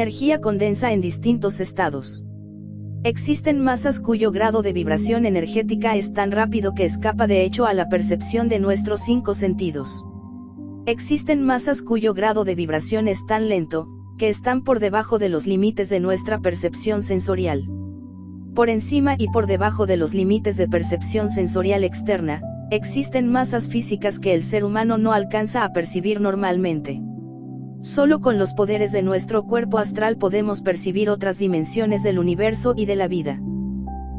Energía condensa en distintos estados. Existen masas cuyo grado de vibración energética es tan rápido que escapa de hecho a la percepción de nuestros 5 sentidos. Existen masas cuyo grado de vibración es tan lento, que están por debajo de los límites de nuestra percepción sensorial. Por encima y por debajo de los límites de percepción sensorial externa, existen masas físicas que el ser humano no alcanza a percibir normalmente. Solo con los poderes de nuestro cuerpo astral podemos percibir otras dimensiones del universo y de la vida.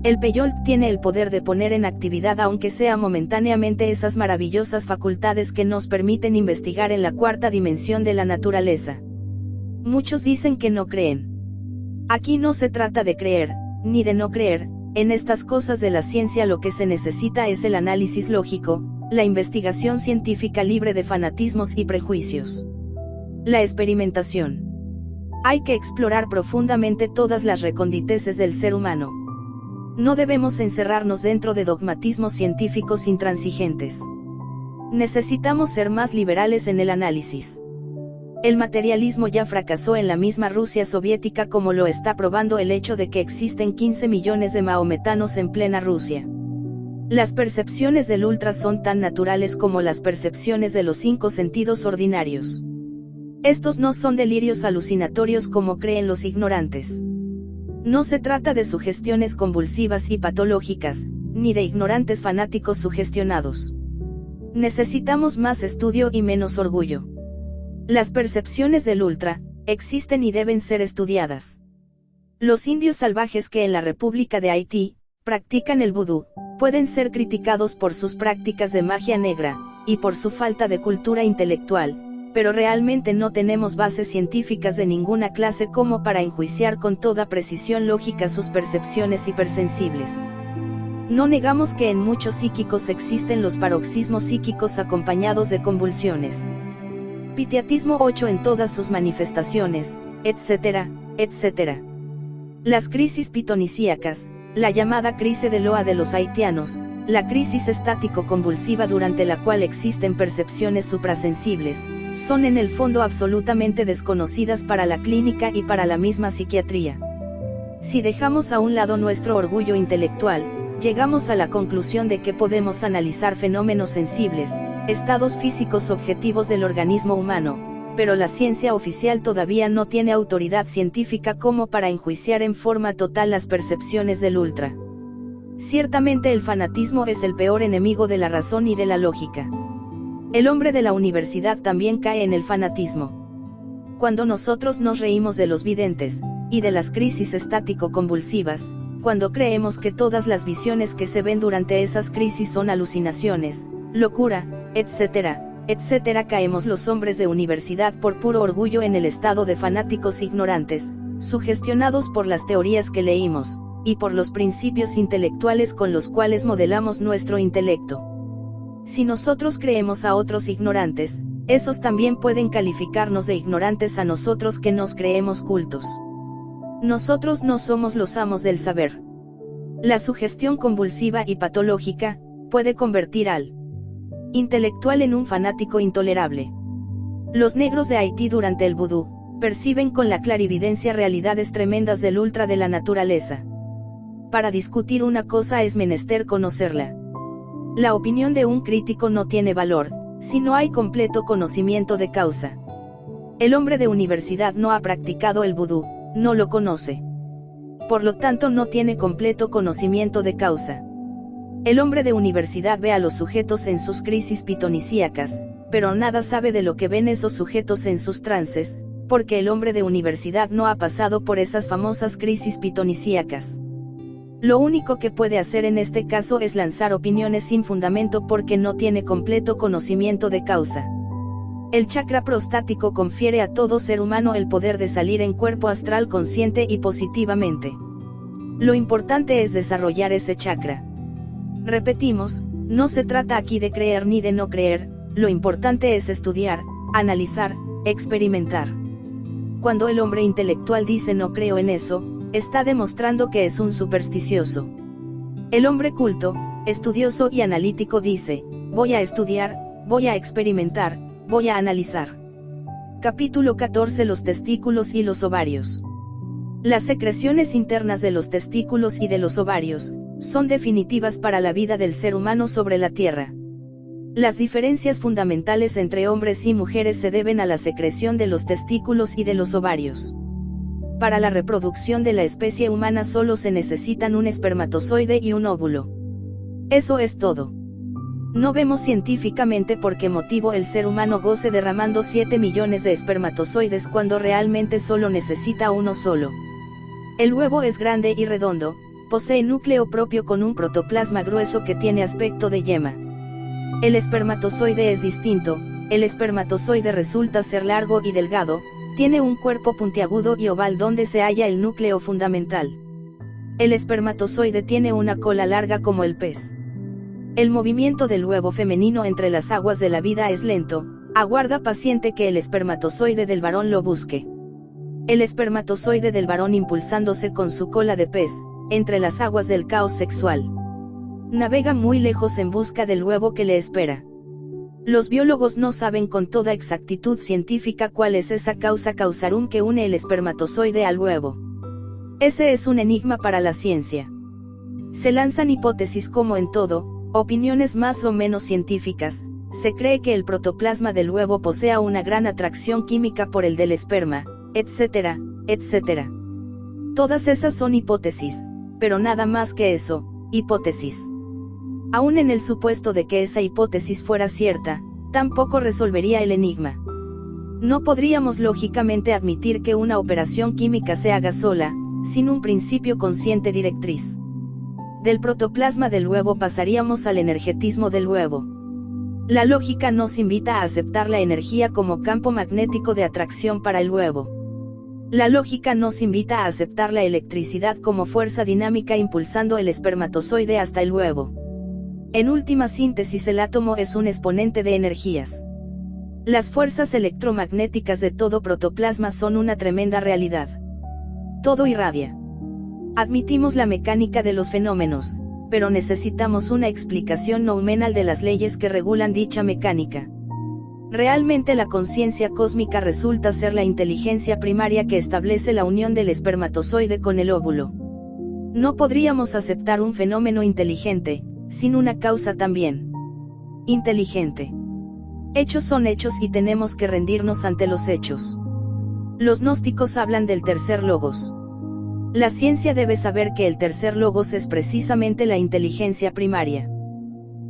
El Peyote tiene el poder de poner en actividad aunque sea momentáneamente esas maravillosas facultades que nos permiten investigar en la 4ª dimensión de la naturaleza. Muchos dicen que no creen. Aquí no se trata de creer, ni de no creer, en estas cosas de la ciencia lo que se necesita es el análisis lógico, la investigación científica libre de fanatismos y prejuicios. La experimentación. Hay que explorar profundamente todas las reconditeces del ser humano. No debemos encerrarnos dentro de dogmatismos científicos intransigentes. Necesitamos ser más liberales en el análisis. El materialismo ya fracasó en la misma Rusia soviética como lo está probando el hecho de que existen 15 millones de maometanos en plena Rusia. Las percepciones del ultra son tan naturales como las percepciones de los 5 sentidos ordinarios. Estos no son delirios alucinatorios como creen los ignorantes. No se trata de sugestiones convulsivas y patológicas, ni de ignorantes fanáticos sugestionados. Necesitamos más estudio y menos orgullo. Las percepciones del ultra, existen y deben ser estudiadas. Los indios salvajes que en la República de Haití, practican el vudú, pueden ser criticados por sus prácticas de magia negra, y por su falta de cultura intelectual, pero realmente no tenemos bases científicas de ninguna clase como para enjuiciar con toda precisión lógica sus percepciones hipersensibles. No negamos que en muchos psíquicos existen los paroxismos psíquicos acompañados de convulsiones. Pitiatismo 8 en todas sus manifestaciones, etc., etc. Las crisis pitonisíacas, la llamada crisis de Loa de los haitianos, la crisis estático-convulsiva durante la cual existen percepciones suprasensibles, son en el fondo absolutamente desconocidas para la clínica y para la misma psiquiatría. Si dejamos a un lado nuestro orgullo intelectual, llegamos a la conclusión de que podemos analizar fenómenos sensibles, estados físicos objetivos del organismo humano, pero la ciencia oficial todavía no tiene autoridad científica como para enjuiciar en forma total las percepciones del ultra. Ciertamente el fanatismo es el peor enemigo de la razón y de la lógica. El hombre de la universidad también cae en el fanatismo. Cuando nosotros nos reímos de los videntes, y de las crisis estático-convulsivas, cuando creemos que todas las visiones que se ven durante esas crisis son alucinaciones, locura, etc., etc., caemos los hombres de universidad por puro orgullo en el estado de fanáticos ignorantes, sugestionados por las teorías que leímos, y por los principios intelectuales con los cuales modelamos nuestro intelecto. Si nosotros creemos a otros ignorantes, esos también pueden calificarnos de ignorantes a nosotros que nos creemos cultos. Nosotros no somos los amos del saber. La sugestión convulsiva y patológica puede convertir al intelectual en un fanático intolerable. Los negros de Haití durante el vudú perciben con la clarividencia realidades tremendas del ultra de la naturaleza. Para discutir una cosa es menester conocerla. La opinión de un crítico no tiene valor, si no hay completo conocimiento de causa. El hombre de universidad no ha practicado el vudú, no lo conoce. Por lo tanto no tiene completo conocimiento de causa. El hombre de universidad ve a los sujetos en sus crisis pitonisíacas, pero nada sabe de lo que ven esos sujetos en sus trances, porque el hombre de universidad no ha pasado por esas famosas crisis pitonisíacas. Lo único que puede hacer en este caso es lanzar opiniones sin fundamento porque no tiene completo conocimiento de causa. El chakra prostático confiere a todo ser humano el poder de salir en cuerpo astral consciente y positivamente. Lo importante es desarrollar ese chakra. Repetimos, no se trata aquí de creer ni de no creer, lo importante es estudiar, analizar, experimentar. Cuando el hombre intelectual dice no creo en eso, está demostrando que es un supersticioso. El hombre culto, estudioso y analítico dice, voy a estudiar, voy a experimentar, voy a analizar. Capítulo 14. Los testículos y los ovarios. Las secreciones internas de los testículos y de los ovarios son definitivas para la vida del ser humano sobre la Tierra. Las diferencias fundamentales entre hombres y mujeres se deben a la secreción de los testículos y de los ovarios. Para la reproducción de la especie humana solo se necesitan un espermatozoide y un óvulo. Eso es todo. No vemos científicamente por qué motivo el ser humano goce derramando 7 millones de espermatozoides cuando realmente solo necesita uno solo. El huevo es grande y redondo, posee núcleo propio con un protoplasma grueso que tiene aspecto de yema. El espermatozoide es distinto, el espermatozoide resulta ser largo y delgado, tiene un cuerpo puntiagudo y oval donde se halla el núcleo fundamental. El espermatozoide tiene una cola larga como el pez. El movimiento del huevo femenino entre las aguas de la vida es lento, aguarda paciente que el espermatozoide del varón lo busque. El espermatozoide del varón impulsándose con su cola de pez, entre las aguas del caos sexual. Navega muy lejos en busca del huevo que le espera. Los biólogos no saben con toda exactitud científica cuál es esa causa causarum que une el espermatozoide al huevo. Ese es un enigma para la ciencia. Se lanzan hipótesis como en todo, opiniones más o menos científicas. Se cree que el protoplasma del huevo posea una gran atracción química por el del esperma, etcétera, etcétera. Todas esas son hipótesis, pero nada más que eso, hipótesis. Aún en el supuesto de que esa hipótesis fuera cierta, tampoco resolvería el enigma. No podríamos lógicamente admitir que una operación química se haga sola, sin un principio consciente directriz. Del protoplasma del huevo pasaríamos al energetismo del huevo. La lógica nos invita a aceptar la energía como campo magnético de atracción para el huevo. La lógica nos invita a aceptar la electricidad como fuerza dinámica impulsando el espermatozoide hasta el huevo. En última síntesis, el átomo es un exponente de energías. Las fuerzas electromagnéticas de todo protoplasma son una tremenda realidad. Todo irradia. Admitimos la mecánica de los fenómenos, pero necesitamos una explicación noumenal de las leyes que regulan dicha mecánica. Realmente la conciencia cósmica resulta ser la inteligencia primaria que establece la unión del espermatozoide con el óvulo. No podríamos aceptar un fenómeno inteligente, sin una causa también inteligente. Hechos son hechos y tenemos que rendirnos ante los hechos. Los gnósticos hablan del tercer logos. La ciencia debe saber que el tercer logos es precisamente la inteligencia primaria.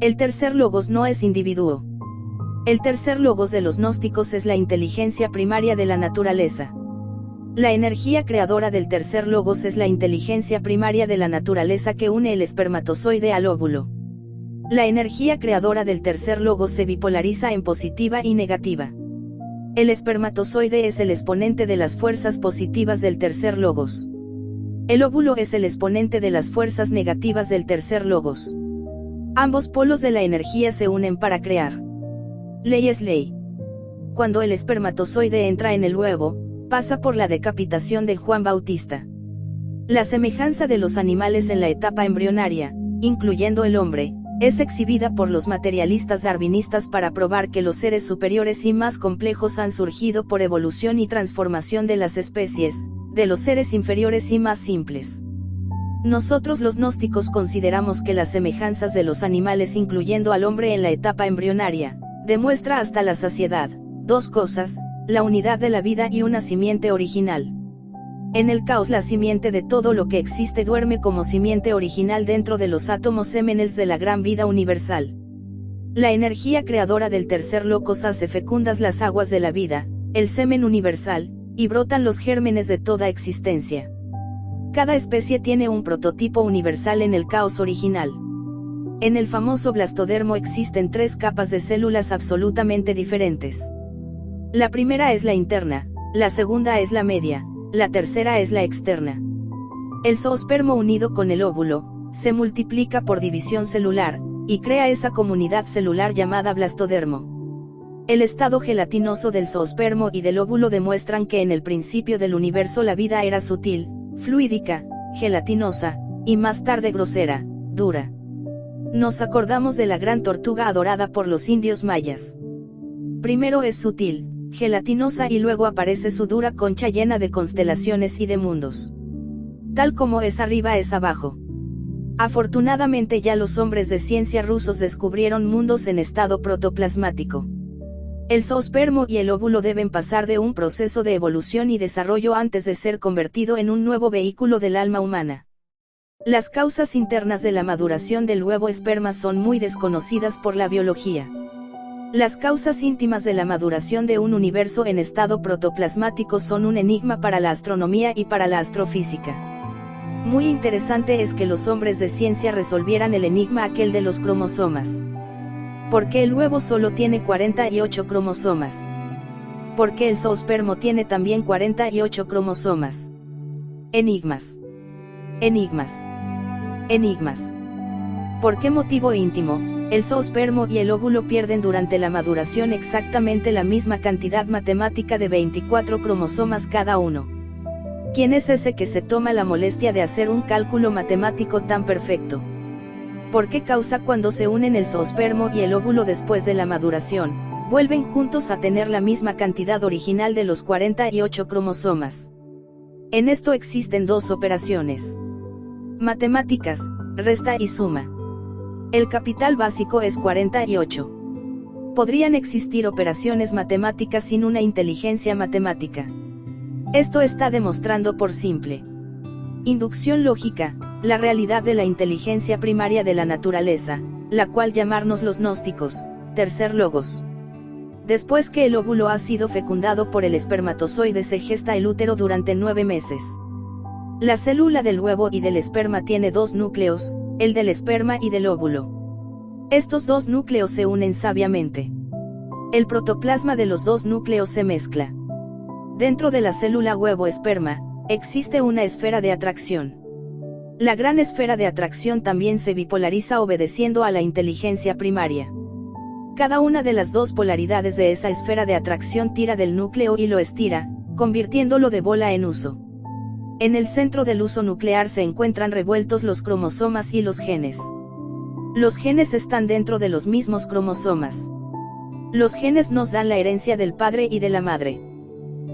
El tercer logos no es individuo. El tercer logos de los gnósticos es la inteligencia primaria de la naturaleza. La energía creadora del tercer logos es la inteligencia primaria de la naturaleza que une el espermatozoide al óvulo. La energía creadora del tercer logos se bipolariza en positiva y negativa. El espermatozoide es el exponente de las fuerzas positivas del tercer logos. El óvulo es el exponente de las fuerzas negativas del tercer logos. Ambos polos de la energía se unen para crear. Ley es ley. Cuando el espermatozoide entra en el huevo, pasa por la decapitación de Juan Bautista. La semejanza de los animales en la etapa embrionaria, incluyendo el hombre, es exhibida por los materialistas darwinistas para probar que los seres superiores y más complejos han surgido por evolución y transformación de las especies, de los seres inferiores y más simples. Nosotros los gnósticos consideramos que las semejanzas de los animales incluyendo al hombre en la etapa embrionaria, demuestra hasta la saciedad, dos cosas, la unidad de la vida y una simiente original. En el caos la simiente de todo lo que existe duerme como simiente original dentro de los átomos sémenes de la gran vida universal. La energía creadora del tercer logos hace fecundas las aguas de la vida, el semen universal, y brotan los gérmenes de toda existencia. Cada especie tiene un prototipo universal en el caos original. En el famoso blastodermo existen 3 capas de células absolutamente diferentes. La primera es la interna, la segunda es la media, la tercera es la externa. El zoospermo unido con el óvulo, se multiplica por división celular, y crea esa comunidad celular llamada blastodermo. El estado gelatinoso del zoospermo y del óvulo demuestran que en el principio del universo la vida era sutil, fluídica, gelatinosa, y más tarde grosera, dura. Nos acordamos de la gran tortuga adorada por los indios mayas. Primero es sutil, gelatinosa y luego aparece su dura concha llena de constelaciones y de mundos. Tal como es arriba es abajo. Afortunadamente ya los hombres de ciencia rusos descubrieron mundos en estado protoplasmático. El zoospermo y el óvulo deben pasar de un proceso de evolución y desarrollo antes de ser convertido en un nuevo vehículo del alma humana. Las causas internas de la maduración del huevo esperma son muy desconocidas por la biología. Las causas íntimas de la maduración de un universo en estado protoplasmático son un enigma para la astronomía y para la astrofísica. Muy interesante es que los hombres de ciencia resolvieran el enigma aquel de los cromosomas. ¿Por qué el huevo solo tiene 48 cromosomas? ¿Por qué el zoospermo tiene también 48 cromosomas? Enigmas. Enigmas. Enigmas. ¿Por qué motivo íntimo, el zoospermo y el óvulo pierden durante la maduración exactamente la misma cantidad matemática de 24 cromosomas cada uno? ¿Quién es ese que se toma la molestia de hacer un cálculo matemático tan perfecto? ¿Por qué causa cuando se unen el zoospermo y el óvulo después de la maduración, vuelven juntos a tener la misma cantidad original de los 48 cromosomas? En esto existen dos operaciones matemáticas, resta y suma. El capital básico es 48. Podrían existir operaciones matemáticas sin una inteligencia matemática. Esto está demostrando por simple inducción lógica, la realidad de la inteligencia primaria de la naturaleza, la cual llamarnos los gnósticos, tercer logos. Después que el óvulo ha sido fecundado por el espermatozoide se gesta el útero durante 9 meses. La célula del huevo y del esperma tiene dos núcleos, el del esperma y del óvulo. Estos dos núcleos se unen sabiamente. El protoplasma de los dos núcleos se mezcla. Dentro de la célula huevo-esperma, existe una esfera de atracción. La gran esfera de atracción también se bipolariza obedeciendo a la inteligencia primaria. Cada una de las dos polaridades de esa esfera de atracción tira del núcleo y lo estira, convirtiéndolo de bola en uso. En el centro del uso nuclear se encuentran revueltos los cromosomas y los genes. Los genes están dentro de los mismos cromosomas. Los genes nos dan la herencia del padre y de la madre.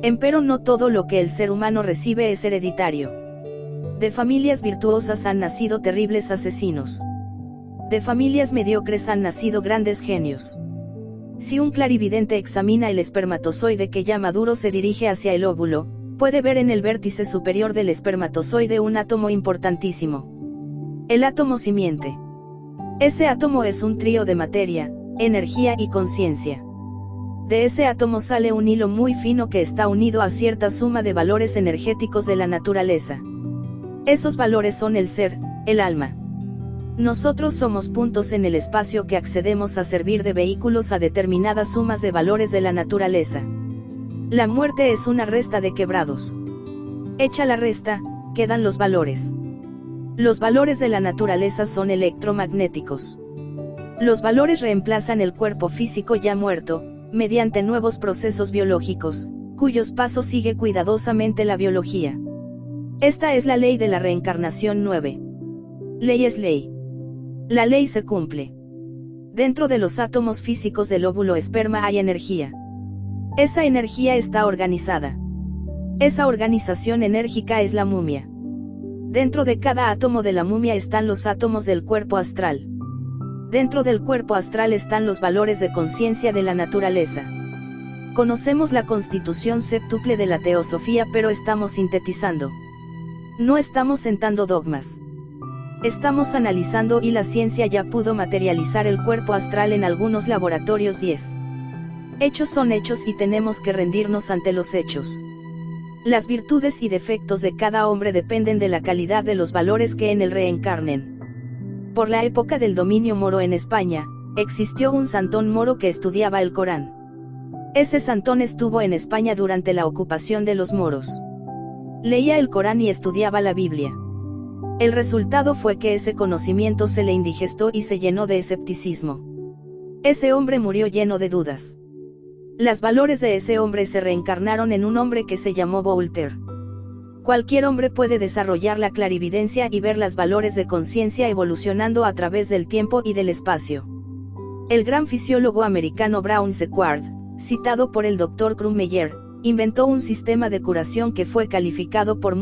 Empero no todo lo que el ser humano recibe es hereditario. De familias virtuosas han nacido terribles asesinos. De familias mediocres han nacido grandes genios. Si un clarividente examina el espermatozoide que ya maduro se dirige hacia el óvulo, puede ver en el vértice superior del espermatozoide un átomo importantísimo. El átomo simiente. Ese átomo es un trío de materia, energía y conciencia. De ese átomo sale un hilo muy fino que está unido a cierta suma de valores energéticos de la naturaleza. Esos valores son el ser, el alma. Nosotros somos puntos en el espacio que accedemos a servir de vehículos a determinadas sumas de valores de la naturaleza. La muerte es una resta de quebrados. Hecha la resta, quedan los valores. Los valores de la naturaleza son electromagnéticos. Los valores reemplazan el cuerpo físico ya muerto, mediante nuevos procesos biológicos, cuyos pasos sigue cuidadosamente la biología. Esta es la ley de la reencarnación 9. Ley es ley. La ley se cumple. Dentro de los átomos físicos del óvulo esperma hay energía. Esa energía está organizada. Esa organización enérgica es la mumia. Dentro de cada átomo de la mumia están los átomos del cuerpo astral. Dentro del cuerpo astral están los valores de conciencia de la naturaleza. Conocemos la constitución séptuple de la teosofía, pero estamos sintetizando. No estamos sentando dogmas. Estamos analizando y la ciencia ya pudo materializar el cuerpo astral en algunos laboratorios 10. Hechos son hechos y tenemos que rendirnos ante los hechos. Las virtudes y defectos de cada hombre dependen de la calidad de los valores que en él reencarnen. Por la época del dominio moro en España, existió un santón moro que estudiaba el Corán. Ese santón estuvo en España durante la ocupación de los moros. Leía el Corán y estudiaba la Biblia. El resultado fue que ese conocimiento se le indigestó y se llenó de escepticismo. Ese hombre murió lleno de dudas. Los valores de ese hombre se reencarnaron en un hombre que se llamó Voltaire. Cualquier hombre puede desarrollar la clarividencia y ver los valores de conciencia evolucionando a través del tiempo y del espacio. El gran fisiólogo americano Brown Sequard, citado por el Dr. Krummeyer, inventó un sistema de curación que fue calificado por muchos